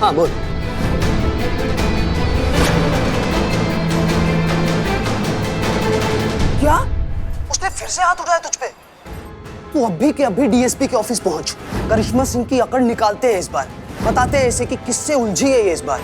हाँ बोल। क्या? उसने फिर से हाथ उठाया तुझ पे? तू अभी के अभी डीएसपी के ऑफिस पहुंच। करिश्मा सिंह की अकड़ निकालते हैं इस बार। बताते हैं ऐसे कि किससे उलझी है ये इस बार।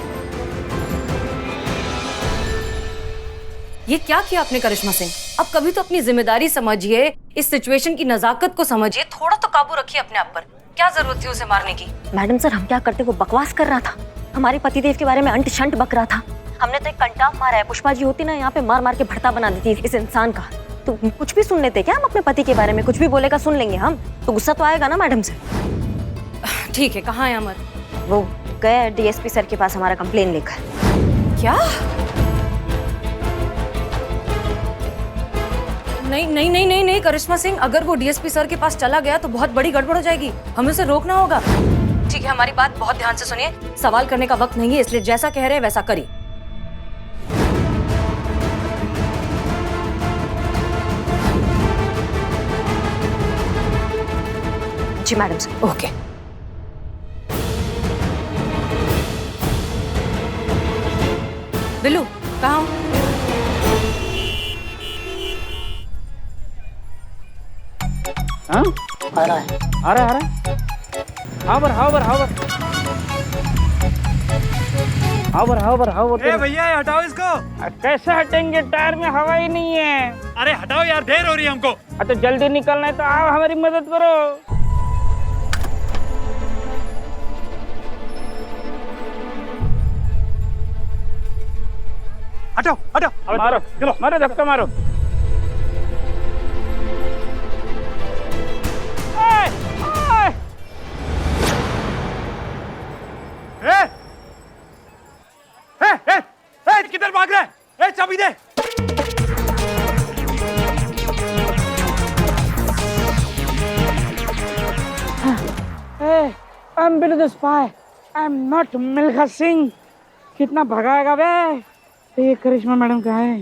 ये क्या किया आपने करिश्मा सिंह? अब कभी तो अपनी जिम्मेदारी समझिए, इस सिचुएशन की नजाकत को समझिए, थोड़ा तो काबू रखिए अपने आप पर। क्या जरूरत थी उसे मारने की? मैडम सर, हम क्या करते, वो बकवास कर रहा था, हमारे पतिदेव के बारे में अंट शंट बक रहा था। हमने तो एक कंटाप मारा है। पुष्पा जी होती ना, यहाँ पे मार मार के भड़ता बना देती इस इंसान का। तो कुछ भी सुन लेते क्या हम अपने पति के बारे में? कुछ भी बोलेगा सुन लेंगे हम, तो गुस्सा तो आएगा ना मैडम से। ठीक है, कहाँ है अमर? वो गए डीएसपी सर के पास हमारा कंप्लेन लेकर। क्या? नहीं नहीं नहीं नहीं नहीं करिश्मा सिंह, अगर वो डीएसपी सर के पास चला गया तो बहुत बड़ी गड़बड़ हो जाएगी। हमें उसे रोकना होगा। ठीक है, हमारी बात बहुत ध्यान से सुनिए। सवाल करने का वक्त नहीं है, इसलिए जैसा कह रहे हैं वैसा करिए। जी मैडम सर। ओके। बिल्लू कहाँ हो? हाँ? आ रहा है। आ रहा है। हावर हावर हावर हावर हावर हावर। ए भैया हटाओ इसको। कैसे हटेंगे, टायर में हवा ही नहीं है। अरे हटाओ यार, देर हो रही है हमको। तो जल्दी निकलना है तो आओ हमारी मदद करो। हटाओ हटाओ। मारो चलो, मारो धक्का मारो। किधर भाग रहा है? चाबी दे। I'm Billy the spy. I'm not Milkha Singh. कितना भगाएगा बे? तो ये करिश्मा मैडम कहाँ है?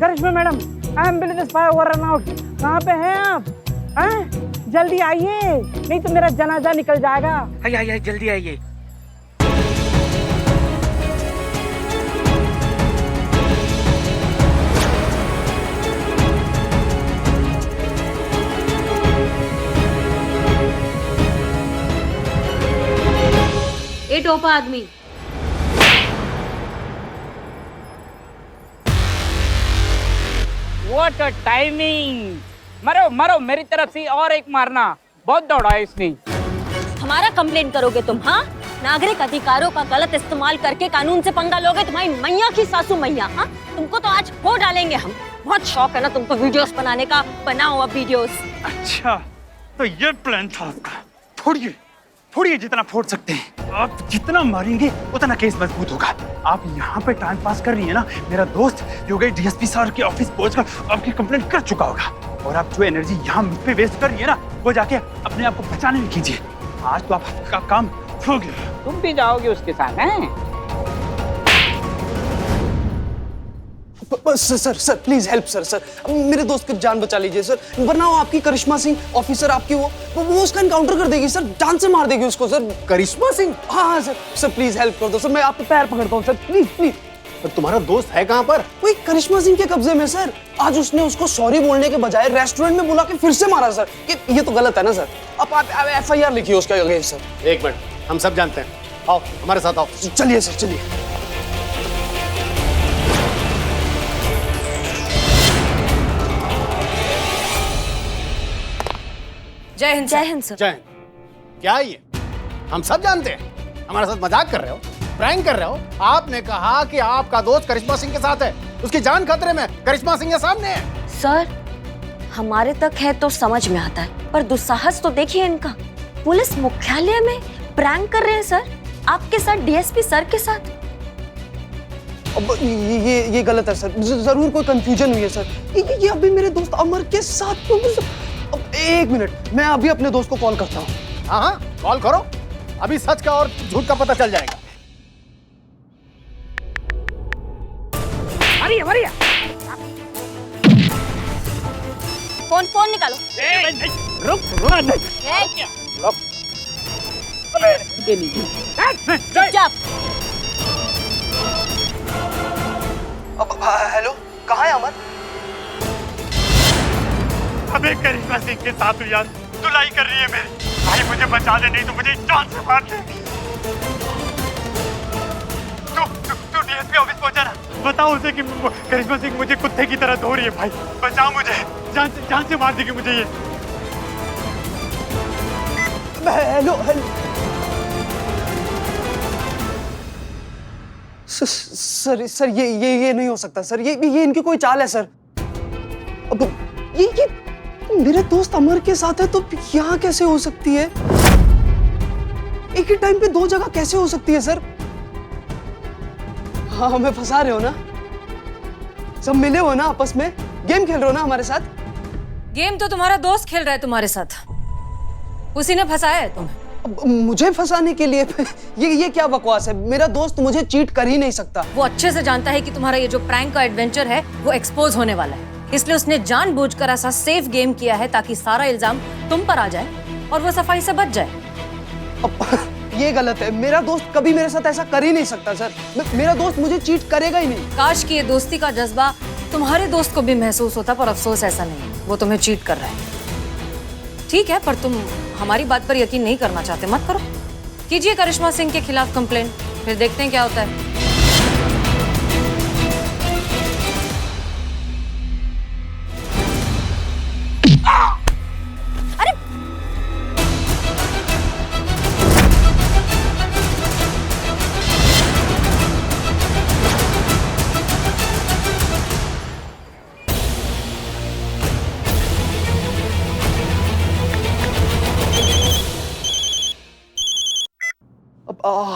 करिश्मा madam, I'm Billy the spy over and out। कहाँ पे हैं आप? हैं? जल्दी आइए, नहीं तो मेरा जनाजा निकल जाएगा। आइए आइए जल्दी आइए। ए टोपा आदमी, What a timing! मरो मरो, मेरी तरफ से और एक मारना। बहुत दौड़ा है इसने। हमारा कंप्लेन करोगे तुम? हाँ, नागरिक अधिकारों का गलत इस्तेमाल करके कानून से पंगा लोगे। तुम्हारी मैया की सासू मैया, हाँ, तुमको तो आज हो डालेंगे हम। बहुत शौक है ना तुमको वीडियोस बनाने का, बनाओ अब वीडियोस। अच्छा, तो ये प्लान था आपका। फोड़िए फोड़िए जितना फोड़ सकते हैं। आप जितना मारेंगे उतना केस मजबूत होगा। आप यहाँ पे टाइम पास कर रही है ना। मेरा दोस्त जो गए डीएसपी सर के ऑफिस पहुंचकर आपकी कंप्लेंट कर चुका होगा। और आप जो एनर्जी यहाँ मुझ पे वेस्ट कर रही है ना, वो जाके अपने आप को बचाने में कीजिए। आज तो आपका काम हो गया। तुम भी जाओगे उसके साथ हैं? Sir please help sir. मेरे दोस्त की जान बचा लीजिए सर, वरना वो आपकी करिश्मा सिंह ऑफिसर आपकी वो उसका एनकाउंटर कर देगी सर, जान से मार देगी उसको सर। करिश्मा सिंह? हाँ सर प्लीज हेल्प कर दो सर, मैं आपके पैर पकड़ता हूँ सर, प्लीज। पर तुम्हारा दोस्त है कहाँ पर? वही करिश्मा सिंह के कब्जे में सर। आज उसने उसको सॉरी बोलने के बजाय रेस्टोरेंट में बुला के फिर से मारा सर। ये तो गलत है ना सर। आप FIR लिखिए उसके अगेंस्ट सर। एक मिनट, हम सब जानते हैं। आओ हमारे साथ आओ। चलिए सर चलिए। जय हिंद। जय हिंद सर। जय हिंद। क्या ये? हम सब जानते हैं। हमारे साथ मजाक कर रहे हो, प्रैंक कर रहे हो। आपने कहा कि आपका दोस्त करिश्मा सिंह के साथ है, उसकी जान खतरे में। करिश्मा सिंह के सामने है। सर, हमारे तक है तो समझ में आता है, पर दुस्साहस तो देखिए इनका। पुलिस मुख्यालय में प्रैंक कर रहे हैं सर, आपके साथ, डीएसपी सर के साथ। अब ये गलत है सर, जरूर कोई कंफ्यूजन हुई है सर। ये अभी मेरे दोस्त अमर के साथ तो। अब एक मिनट, मैं अभी अपने दोस्त को कॉल करता हूँ। हाँ कॉल करो, अभी सच का और झूठ का पता चल जाएगा। मारिए। फोन निकालो। रुक। अबे ये लीजिए। चुपचाप। अब हेलो, कहाँ है अमर? अबे करिश्मा सिंह के साथ तू यार धुलाई कर रही है मेरी। भाई मुझे बचा ले, नहीं तो मुझे जान से मार देगी। तू डीएसपी ऑफिस पहुंचा ना, बताओ उसे कि करिश्मा सिंह मुझे कुत्ते की तरह धो रही है। भाई बचाओ मुझे, जान से मार देगी मुझे ये। हेलो हेलो सर ये नहीं हो सकता सर, ये इनकी कोई चाल है सर। अब ये मेरे दोस्त अमर के साथ है तो यहाँ कैसे हो सकती है? एक ही टाइम पे दो जगह कैसे हो सकती है सर? हाँ, हमें फंसा रहे हो ना? सब मिले हो ना आपस में, गेम खेल रहे हो ना हमारे साथ? गेम तो तुम्हारा दोस्त खेल रहा है तुम्हारे साथ, उसी ने फंसाया है तुम्हें। अब मुझे फंसाने के लिए ये क्या बकवास है? मेरा दोस्त मुझे चीट कर ही नहीं सकता। वो अच्छे से जानता है कि तुम्हारा ये जो प्रैंक का एडवेंचर है वो एक्सपोज होने वाला है, इसलिए उसने जानबूझकर ऐसा सेफ गेम किया है ताकि सारा इल्जाम तुम पर आ जाए और वो सफाई से बच जाए। अब ये गलत है, मेरा दोस्त कभी मेरे साथ ऐसा कर ही नहीं सकता सर। मेरा दोस्त मुझे चीट करेगा ही नहीं। काश कि ये दोस्ती का जज्बा तुम्हारे दोस्त को भी महसूस होता, पर अफसोस ऐसा नहीं है, वो तुम्हें चीट कर रहा है। ठीक है, पर तुम हमारी बात पर यकीन नहीं करना चाहते, मत करो। कीजिए करिश्मा सिंह के खिलाफ कंप्लेंट, फिर देखते हैं क्या होता है।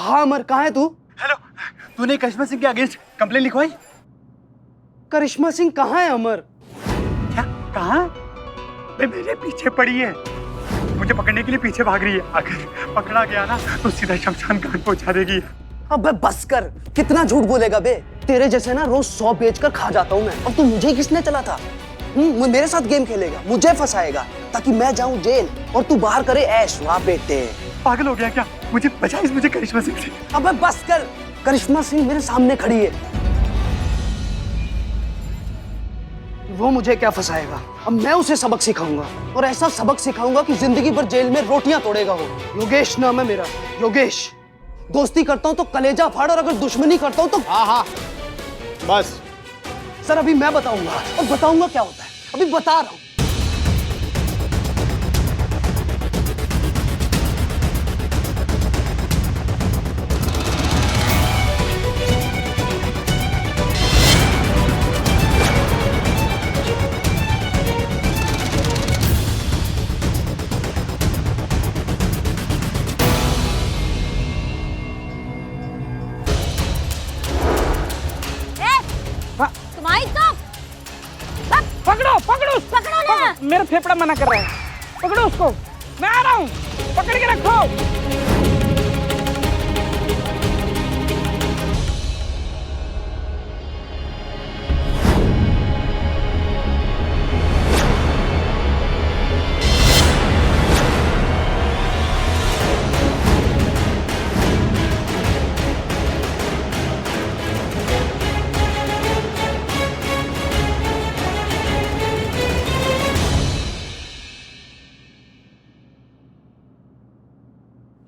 हाँ अमर, कहाँ है तू? हेलो, तूने करिश्मा सिंह के अगेंस्ट कंप्लेन लिखवाई? करिश्मा सिंह कहाँ है अमर? क्या कहाँ? मेरे पीछे पड़ी है, मुझे पकड़ने के लिए पीछे भाग रही है। अगर पकड़ा गया ना तो सीधा शमशान घाट पहुंचा देगी। अबे बस कर, कितना झूठ बोलेगा बे? तेरे जैसे ना रोज 100 बेचकर खा जाता हूँ मैं। अब तू मुझे किसने चला था? मेरे साथ गेम खेलेगा, मुझे फंसाएगा ताकि मैं जाऊं जेल और तू बाहर करे ऐश। वाह बेटे, पागल हो गया क्या? मुझे बचा मुझे करिश्मा सिंह से। अबे बस कर, करिश्मा सिंह मेरे सामने खड़ी है, वो मुझे क्या फंसाएगा? अब मैं उसे सबक सिखाऊंगा और ऐसा सबक सिखाऊंगा कि जिंदगी भर जेल में रोटियां तोड़ेगा वो। योगेश नाम है मेरा, योगेश। दोस्ती करता हूं तो कलेजा फाड़ और अगर दुश्मनी करता हूं तो हाँ बस। सर अभी मैं बताऊंगा और बताऊंगा क्या होता है, अभी बता रहा हूं। तुम्हारी तो पकड़ो ना। मेरा फेफड़ा मना कर रहा है। पकड़ो उसको, मैं आ रहा हूँ, पकड़ के रखो।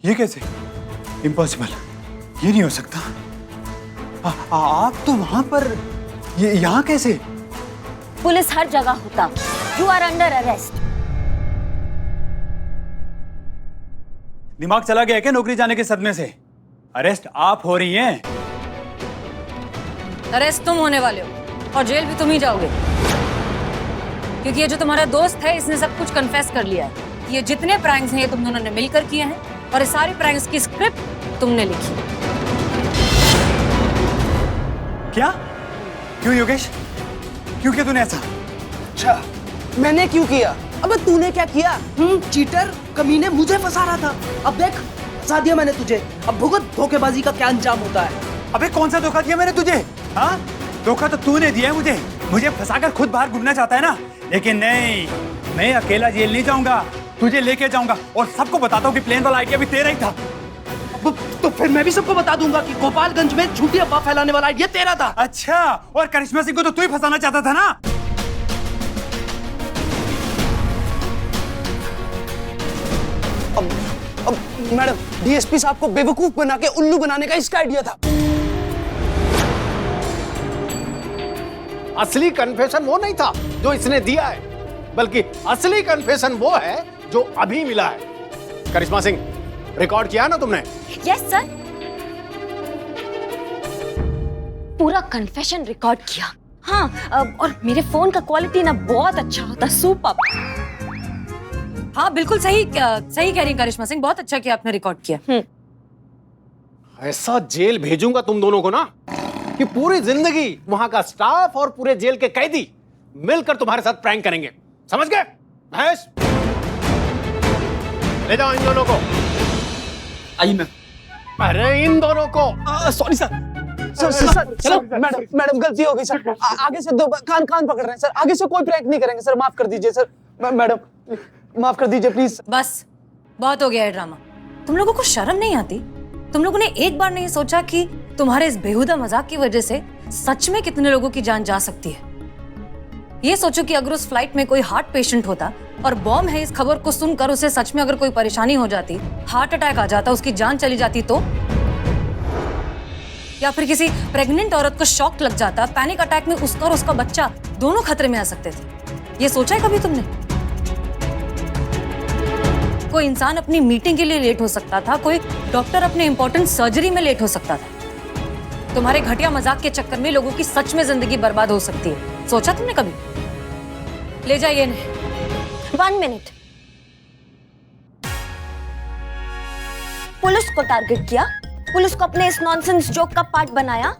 ये कैसे? इम्पॉसिबल, ये नहीं हो सकता। आप तो वहां पर, ये यहाँ कैसे? पुलिस हर जगह होता। You are under arrest. दिमाग चला गया क्या नौकरी जाने के सदमे से? अरेस्ट आप हो रही हैं। अरेस्ट तुम होने वाले हो और जेल भी तुम ही जाओगे, क्योंकि ये जो तुम्हारा दोस्त है इसने सब कुछ कन्फेस कर लिया है। ये जितने प्रैंक्स हैं ये तुम दोनों ने मिलकर किए हैं और इस सारी प्रैंक्स की स्क्रिप्ट तुमने लिखी। क्या? क्यों योगेश? क्यों किया तूने ऐसा? अच्छा, मैंने क्यों किया? अबे तूने क्या किया? चीटर, कमीने, मुझे फंसा रहा था। अब देख, फंसा दिया मैंने तुझे। अब भुगत धोखेबाजी का क्या अंजाम होता है। अबे कौन सा धोखा दिया मैंने तुझे? हाँ, धोखा तो तूने दिया है मुझे। मुझे फंसाकर खुद बाहर घूमना चाहता है ना, लेकिन नहीं, मैं अकेला जेल नहीं जाऊंगा, तुझे लेके जाऊंगा और सबको बताता हूँ कि प्लेन वाला आइडिया भी तेरा ही था। तो फिर मैं भी सबको बता दूंगा कि गोपालगंज में झूठी अफवाह फैलाने वाला आइडिया तेरा था। अच्छा, और करिश्मा सिंह को तो तू ही फंसाना चाहता था ना? अब मैडम, डीएसपी साहब को बेवकूफ बना के उल्लू बनाने का इसका आइडिया था। असली कन्फेशन वो नहीं था जो इसने दिया है, बल्कि असली कन्फेशन वो है जो अभी मिला है। करिश्मा सिंह, रिकॉर्ड किया ना तुमने? यस सर, पूरा कन्फेशन रिकॉर्ड किया। हाँ, और मेरे फोन का क्वालिटी ना बहुत अच्छा होता, सुपर। हाँ बिल्कुल सही सही कह रही हैं करिश्मा सिंह, बहुत अच्छा किया आपने रिकॉर्ड किया। ऐसा जेल भेजूंगा तुम दोनों को ना कि पूरी जिंदगी वहां का स्टाफ और पूरे जेल के कैदी मिलकर तुम्हारे साथ प्रैंक करेंगे, समझ गए? महेश, ले जाओ इन दोनों को। आइए मैम। अरे इन दोनों को। Sorry sir. सर चलो मैडम गलती हो गई सर। आगे से दो कान पकड़ रहे हैं सर, आगे से कोई प्रैंक नहीं करेंगे सर, माफ कर दीजिए सर। मैडम माफ कर दीजिए प्लीज। बस बहुत हो गया है ड्रामा। तुम लोगों को शर्म नहीं आती? तुम लोगों ने एक बार नहीं सोचा कि तुम्हारे इस बेहुदा मजाक की वजह से सच में कितने लोगों की जान जा सकती है? ये सोचो कि अगर उस फ्लाइट में कोई हार्ट पेशेंट होता और बॉम्ब है इस खबर को सुनकर उसे सच में अगर कोई परेशानी हो जाती, हार्ट अटैक आ जाता, उसकी जान चली जाती तो? या फिर किसी प्रेग्नेंट औरत को शॉक लग जाता, पैनिक अटैक में उसका और उसका बच्चा दोनों खतरे में आ सकते थे। ये सोचा है कभी तुमने? कोई इंसान अपनी मीटिंग के लिए लेट हो सकता था, कोई डॉक्टर अपने इंपॉर्टेंट सर्जरी में लेट हो सकता था। तुम्हारे घटिया मजाक के चक्कर में लोगों की सच में जिंदगी बर्बाद हो सकती है। सोचा तुमने कभी? ले जाइए इन्हें। 1 मिनट। पुलिस को टारगेट किया, पुलिस को अपने इस नॉनसेंस जोक का पार्ट बनाया,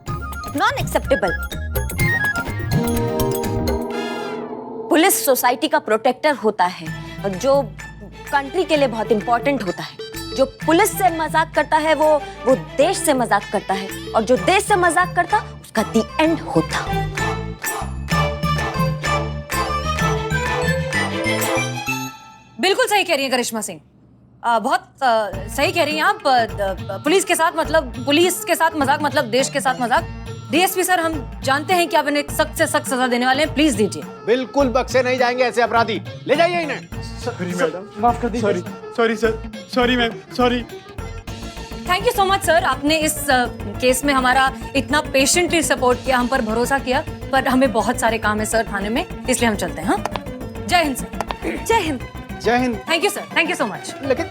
नॉन एक्सेप्टेबल। पुलिस सोसाइटी का प्रोटेक्टर होता है, जो कंट्री के लिए बहुत इंपॉर्टेंट होता है। जो पुलिस से मजाक करता है वो देश से मजाक करता है, और जो देश से मजाक करता उसका दी एंड होता। बिल्कुल सही कह रही हैं करिश्मा सिंह, बहुत सही कह रही हैं आप। पुलिस के साथ मजाक मतलब देश के साथ मजाक। डीएसपी सर, हम जानते हैं कि आप इन्हें सख्त से सख्त सजा देने वाले हैं, प्लीज दीजिए। बिल्कुल बख्शे नहीं जाएंगे ऐसे अपराधी, ले जाइए इन्हें। सॉरी मैडम, माफ कर दीजिए। Sorry sir, sorry ma'am, sorry. Thank you so much sir, आपने इस केस में हमारा इतना पेशेंटली सपोर्ट किया, हम पर भरोसा किया, पर हमें बहुत सारे काम है सर थाने में, इसलिए हम चलते हैं। हाँ, जय हिंद सर। जय हिंद। जय Hind. Thank you sir, thank you so much. लेकिन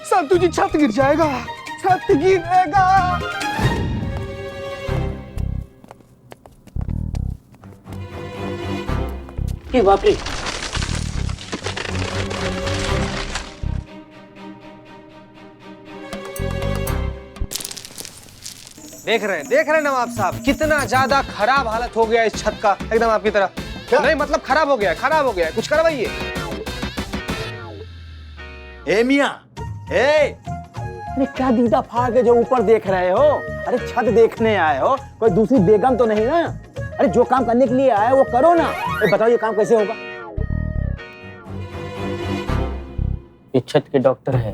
संतु जी छत गिर जाएगा, छत गिरेगा। ये बाप रे, देख रहे हैं नवाब साहब, कितना ज्यादा खराब हालत हो गया इस छत का, एकदम आपकी तरह। नहीं मतलब खराब हो गया है, कुछ करवाइए। ए मियां, अरे क्या दीदा फाड़ के जो ऊपर देख रहे हो? अरे छत देखने आए हो, कोई दूसरी बेगम तो नहीं ना? अरे जो काम करने के लिए आए वो करो ना। बताओ ये काम कैसे होगा? ये छत के डॉक्टर है।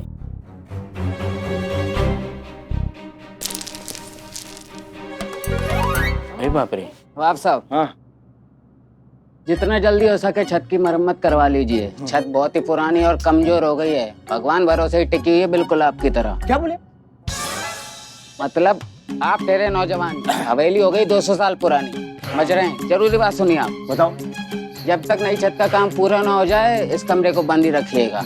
अरे बाप रे। नवाब साहब, हाँ, जितना जल्दी हो सके छत की मरम्मत करवा लीजिए। छत बहुत ही पुरानी और कमजोर हो गई है, भगवान भरोसे ही टिकी हुई है, बिल्कुल आपकी तरह। क्या बोले? मतलब आप ठहरे नौजवान, हवेली हो गई 200 साल पुरानी, समझ रहे हैं? जरूरी बात सुनिए आप। बताओ। जब तक नई छत का काम पूरा ना हो जाए इस कमरे को बंद ही रखिएगा।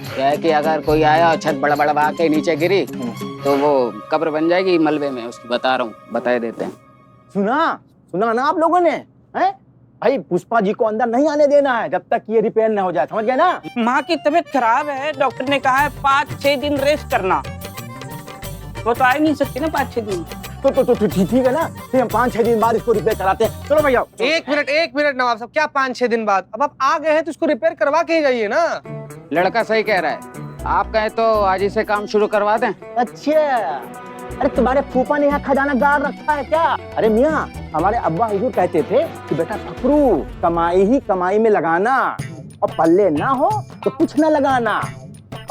क्या है कि अगर कोई आया और छत बड़ा के नीचे गिरी तो वो कब्र बन जाएगी मलबे में, उसकी बता रहा हूँ, बता देते हैं। सुना ना आप लोगों ने? हैं? भाई पुष्पा जी को अंदर नहीं आने देना है जब तक ये रिपेयर न हो जाए, समझ गए ना? माँ की तबीयत खराब है, डॉक्टर ने कहा है 5-6 दिन रेस्ट करना। वो तो आ ही नहीं सकती ना 5-6 दिन। तो ठीक है ना, फिर हम 5-6 दिन बाद इसको रिपेयर कराते हैं। चलो भैया। एक मिनट नवाब साहब, क्या 5-6 दिन बाद? अब आप आ गए हैं तो इसको रिपेयर करवा के ही जाइए ना। लड़का सही कह रहा है, आप कहें तो आज ही से काम शुरू करवा दें। अच्छा, अरे तुम्हारे फूफा ने यहाँ खजाना गाड़ रखा है क्या? अरे मियाँ, हमारे अब्बा हुजूर कहते थे कि बेटा फकरू, कमाई ही कमाई में लगाना, और पल्ले ना हो तो कुछ ना लगाना।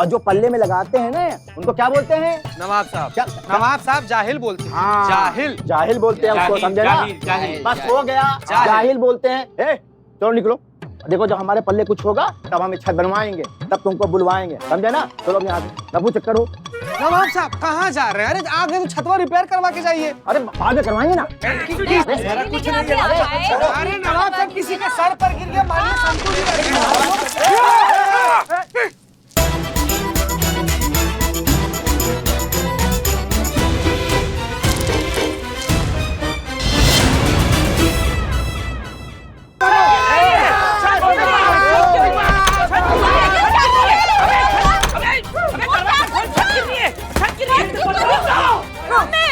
और जो पल्ले में लगाते हैं ना, उनको क्या बोलते हैं? नवाब साहब। क्या? नवाब साहब जाहिल बोलते हैं। हाँ, जाहिल बोलते हैं उसको, समझे ना? बस हो गया, जाहिल बोलते हैं। चलो निकलो, देखो जब हमारे पल्ले कुछ होगा तब हम छत बनवाएंगे, तब तुमको बुलवाएंगे, समझे ना? चलो अब यहाँ से रफू चक्कर हो। नवाब साहब कहाँ जा रहे हैं? अरे आ गए तो छतवा रिपेयर करवा के जाइए। अरे बाद में करवाएंगे ना। अरे नवाब साहब, किसी के सर पर गिर गया, मानिए संतु जी करेंगे।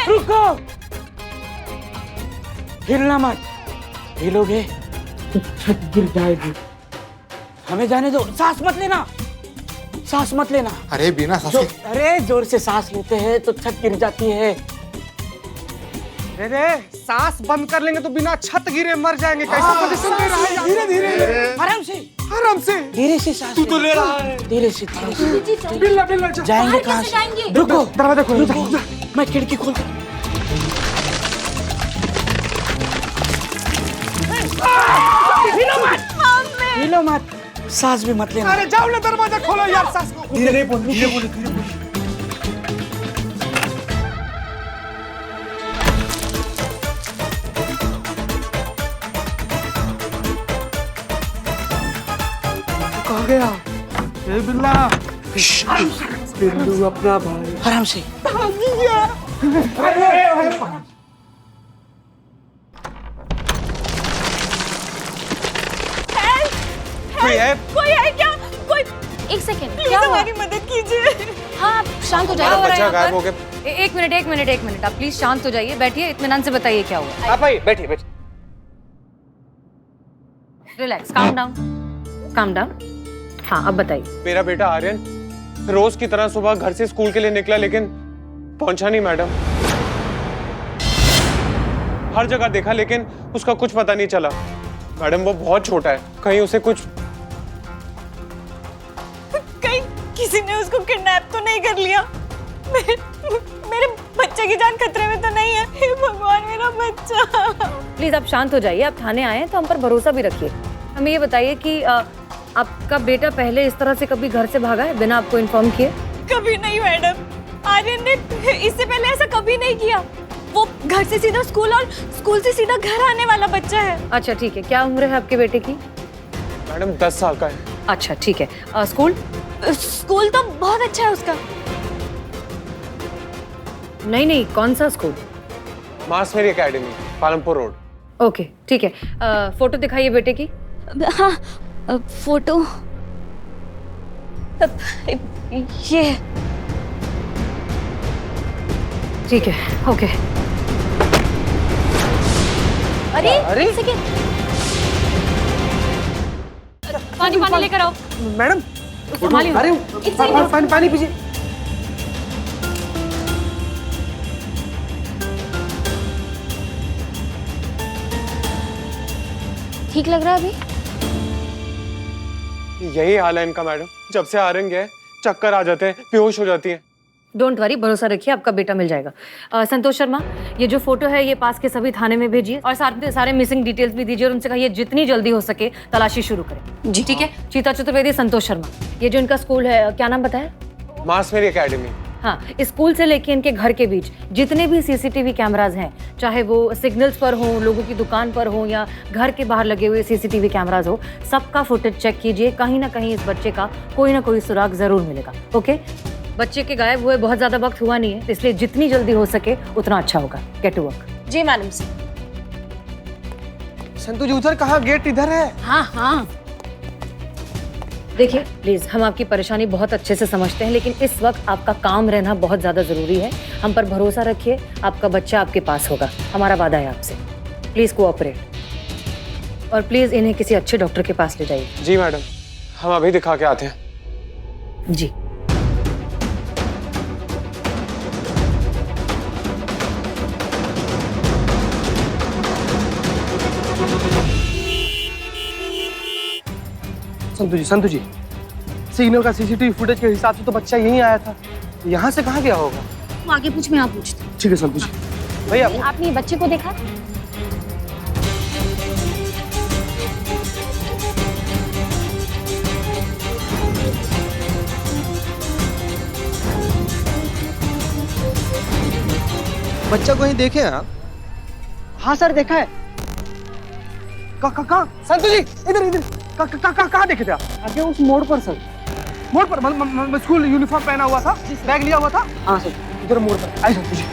रुको, हिलना मत, हिलोगे तो छत गिर जाएगी। हमें जाने दो, सांस मत लेना, सांस मत लेना। अरे बिना सांस अरे जोर से सांस लेते हैं तो छत गिर जाती है। अरे सांस बंद कर लेंगे तो बिना छत गिरे मर जाएंगे। कैसे पोजीशन ले रहा है? धीरे धीरे, आराम से, आराम से, धीरे से सांस तू तो ले रहा है। धीरे से बिल्ला जाएंगे कहाँ से? रुको, दरवाजा खोलो, मैं खिड़की खोल। हिलो मत, सांस भी मत लेना। अरे जाओ ना, दरवाजा खोलो यार, सांस को धीरे बोलो। कहाँ गया? ए बिल्ला, बिल्लू अपना भाई। आराम से। कोई है क्या? कोई एक सेकंड, क्या हुआ? हमारी मदद कीजिए। हाँ, आप शांत हो जाइए। बच्चा गायब हो गया। एक मिनट, आप प्लीज शांत हो जाइए, बैठिए, इत्मीनान से बताइए क्या हुआ। आप आइए, बैठिए। Relax, calm down. हाँ, अब बताइए। मेरा बेटा आर्यन रोज की तरह सुबह घर से स्कूल के लिए निकला, लेकिन पहुंचा नहीं मैडम। हर जगह देखा लेकिन उसका कुछ पता नहीं चला। मैडम वो बहुत छोटा है, कहीं उसे कुछ, कहीं किसी ने उसको किडनैप तो नहीं कर लिया? मेरे बच्चे की जान खतरे में तो नहीं है? हे भगवान, मेरा बच्चा। प्लीज आप शांत हो जाइए। आप थाने आए हैं तो हम पर भरोसा भी रखिए। हमें ये बताइए कि आपका बेटा पहले इस तरह से कभी घर से भागा है बिना आपको इन्फॉर्म किए? कभी नहीं मैडम, आर्यन ने इससे पहले ऐसा कभी नहीं किया। वो घर से सीधा स्कूल और स्कूल से सीधा घर आने वाला बच्चा है। अच्छा ठीक है, क्या उम्र है आपके बेटे की? मैडम 10 साल का है। अच्छा ठीक है। स्कूल तो बहुत अच्छा है उसका। नहीं, कौन सा स्कूल? मास मेरी एकेडमी, पालमपुर रोड। ओके ठीक है। फोटो दिखाइए बेटे की। हाँ, फोटो ये। ठीक है, ओके। अरे एक सेकंड, पानी लेकर आओ। मैडम, संभालिए। अरे पानी पीजिए। ठीक लग रहा है अभी? यही हाल है इनका मैडम। जब से आर्यन गए चक्कर आ जाते हैं, बेहोश हो जाती है। डोंट वरी, भरोसा रखिए, आपका बेटा मिल जाएगा। संतोष शर्मा, ये जो फोटो है ये पास के सभी थाने में भेजिए और साथ में सारे मिसिंग डिटेल्स भी दीजिए और उनसे कहिए जितनी जल्दी हो सके तलाशी शुरू करें। जी ठीक है। चीता चतुर्वेदी, संतोष शर्मा, ये जो इनका स्कूल है क्या नाम बताया? मास मेरी एकेडमी। हाँ, स्कूल से लेके इनके घर के बीच जितने भी सीसीटीवी कैमराज हैं, चाहे वो सिग्नल्स पर हो, लोगों की दुकान पर हो या घर के बाहर लगे हुए सीसीटीवी कैमराज हो, सबका फुटेज चेक कीजिए। कहीं ना कहीं इस बच्चे का कोई ना कोई सुराग जरूर मिलेगा। ओके, बच्चे के गायब हुए बहुत ज्यादा वक्त हुआ नहीं है, इसलिए जितनी जल्दी हो सके उतना अच्छा होगा। Get to work. जी मैडम। संतु जी उधर कहाँ? गेट इधर है। हाँ, देखिए प्लीज, हम आपकी परेशानी बहुत अच्छे से समझते हैं, लेकिन इस वक्त आपका काम रहना बहुत ज्यादा जरूरी है। हम पर भरोसा रखिए, आपका बच्चा आपके पास होगा, हमारा वादा है आपसे। प्लीज कोऑपरेट और प्लीज इन्हें किसी अच्छे डॉक्टर के पास ले जाइए। जी मैडम, हम अभी दिखा के आते हैं। जी। संतु जी, सिग्नल का सीसीटीवी फुटेज के हिसाब से तो बच्चा यहीं आया था, यहाँ से कहाँ गया होगा? तुम आगे पूछ, मैं यहाँ पूछती हूँ। ठीक है संतु जी। भैया आपने ये बच्चे को देखा? बच्चा को ही देखे आप? हाँ सर, देखा है। कहाँ? संतु जी, इधर कहाँ देखे थे आप? आगे उस मोड़ पर सर। मोड़ पर? मतलब स्कूल यूनिफॉर्म पहना हुआ था, बैग लिया हुआ था? हाँ सर। इधर मोड़ पर आइए संतु जी।